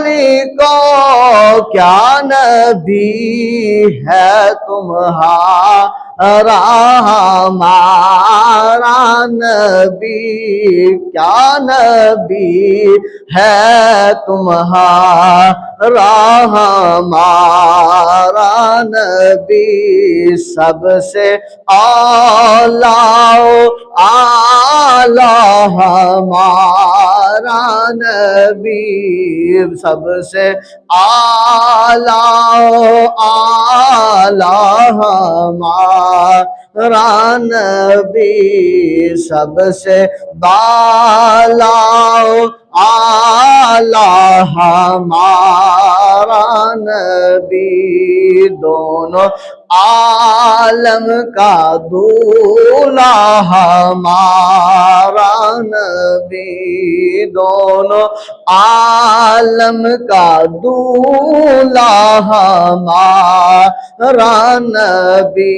علی کو کیا نبی ہے تمہارا ہمارا نبی، کیا نبی ہے تمہارا ہمارا نبی، سب سے اعلیٰ اعلیٰ ہمارا نبی، سب سے اعلیٰ اعلیٰ ہمارا نبی، سب سے بالا اعلیٰ ہمارا نبی، دونوں عالم کا دولہا ہمارا نبی، دونوں عالم کا دولہا ہمارا نبی،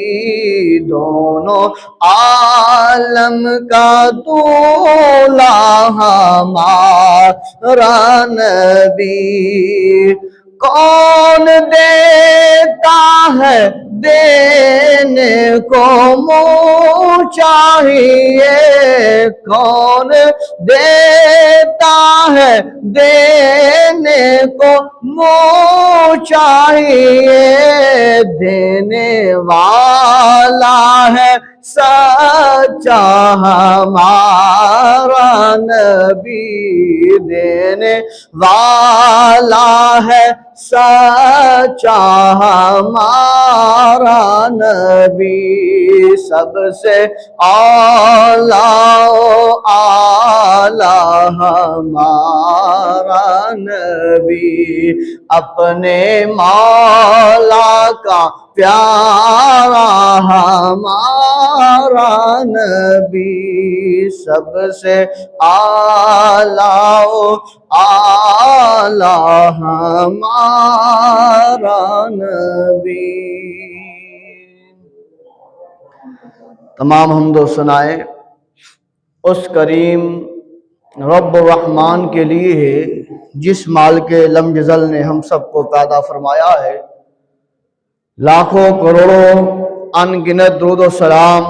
دونوں عالم کا دولہا ہمارا نبی، کون دیتا ہے دینے کو منہ چاہیے، کون دیتا ہے دینے کو منہ چاہیے، دینے والا ہے سچا ہمارا نبی، دینے والا ہے سچا ہمارا نبی، سب سے اعلیٰ اعلیٰ ہمارا نبی، اپنے مولا کا پیارا ہمارا نبی، سب سے اعلیٰ اعلیٰ ہمارا نبی۔ تمام حمد و ثنائے اس کریم رب الرحمن کے لیے ہے جس مالک لم یزل نے ہم سب کو پیدا فرمایا ہے۔ لاکھوں کروڑوں ان گنت درود و سلام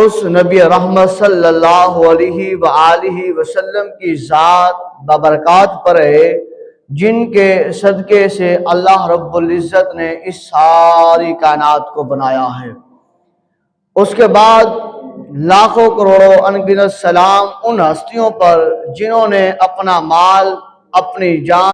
اس نبی رحمت صلی اللہ علیہ وآلہ وسلم کی ذات ببرکات پر ہے جن کے صدقے سے اللہ رب العزت نے اس ساری کائنات کو بنایا ہے۔ اس کے بعد لاکھوں کروڑوں ان گنت سلام ان ہستیوں پر جنہوں نے اپنا مال، اپنی جان